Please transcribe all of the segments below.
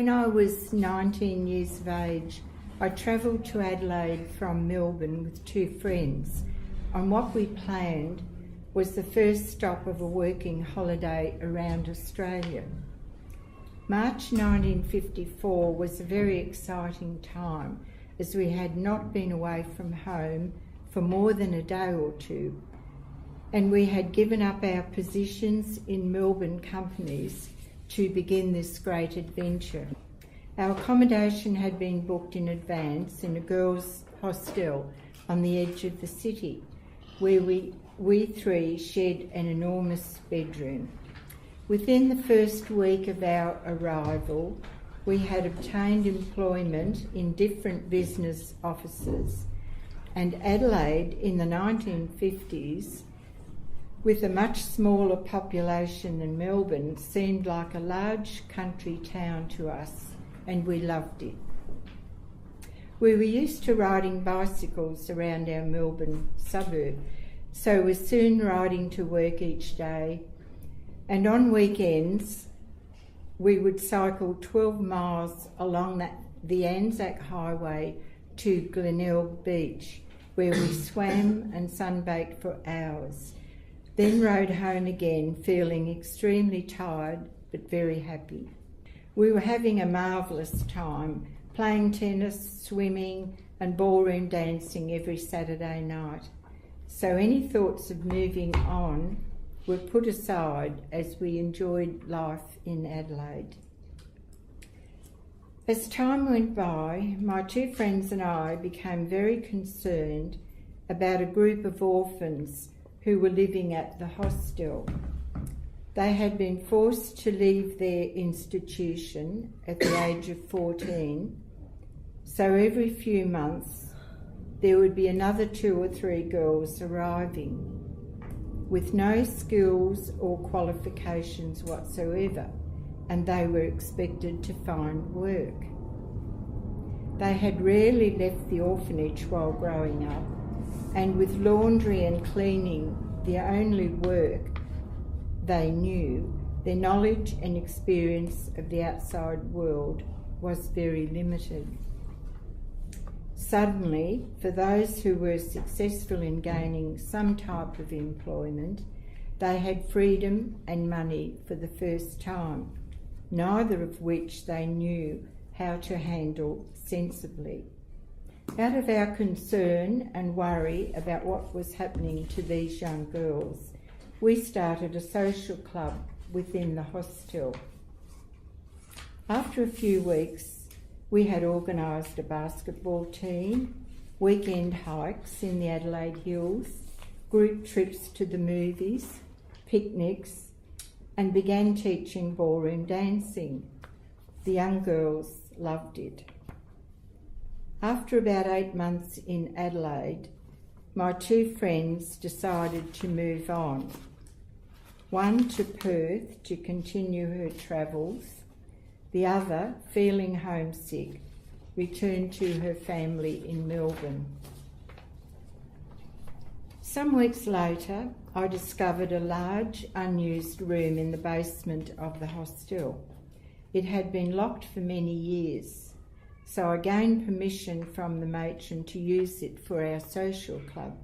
When I was 19 years of age, I travelled to Adelaide from Melbourne with two friends on what we planned was the first stop of a working holiday around Australia. March 1954 was a very exciting time as we had not been away from home for more than a day or two, and we had given up our positions in Melbourne companies to begin this great adventure. Our accommodation had been booked in advance in a girls' hostel on the edge of the city, where we three shared an enormous bedroom. Within the first week of our arrival, we had obtained employment in different business offices, and Adelaide in the 1950s, with a much smaller population than Melbourne, seemed like a large country town to us, and we loved it. We were used to riding bicycles around our Melbourne suburb, so we were soon riding to work each day, and on weekends we would cycle 12 miles along the Anzac Highway to Glenelg Beach, where we swam and sunbaked for hours, then rode home again feeling extremely tired but very happy. We were having a marvellous time, playing tennis, swimming and ballroom dancing every Saturday night. So any thoughts of moving on were put aside as we enjoyed life in Adelaide. As time went by, my two friends and I became very concerned about a group of orphans who were living at the hostel. They had been forced to leave their institution at the age of 14, so every few months there would be another 2 or 3 girls arriving with no skills or qualifications whatsoever, and they were expected to find work. They had rarely left the orphanage while growing up, and with laundry and cleaning the only work they knew, their knowledge and experience of the outside world was very limited. Suddenly, for those who were successful in gaining some type of employment, they had freedom and money for the first time, neither of which they knew how to handle sensibly. Out of our concern and worry about what was happening to these young girls, we started a social club within the hostel. After a few weeks, we had organised a basketball team, weekend hikes in the Adelaide Hills, group trips to the movies, picnics, and began teaching ballroom dancing. The young girls loved it. After about 8 months in Adelaide, my two friends decided to move on. One to Perth to continue her travels, the other, feeling homesick, returned to her family in Melbourne. Some weeks later, I discovered a large unused room in the basement of the hostel. It had been locked for many years, so I gained permission from the matron to use it for our social club.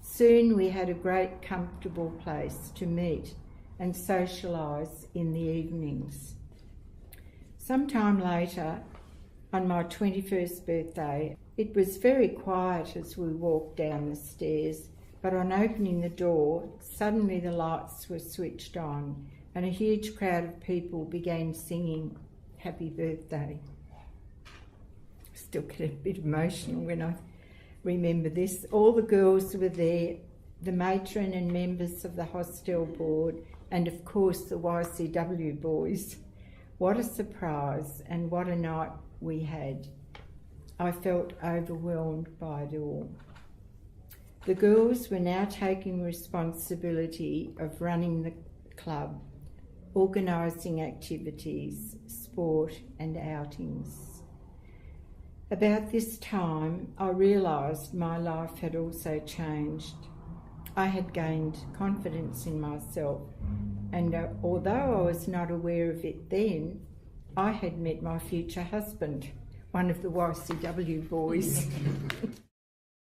Soon we had a great comfortable place to meet and socialise in the evenings. Some time later, on my 21st birthday, it was very quiet as we walked down the stairs, but on opening the door, suddenly the lights were switched on and a huge crowd of people began singing Happy Birthday. Still get a bit emotional when I remember this. All the girls were there, the matron and members of the hostel board, and of course the YCW boys. What a surprise and what a night we had. I felt overwhelmed by it all. The girls were now taking responsibility of running the club, organising activities, sport and outings. About this time, I realised my life had also changed. I had gained confidence in myself, and although I was not aware of it then, I had met my future husband, one of the YCW boys.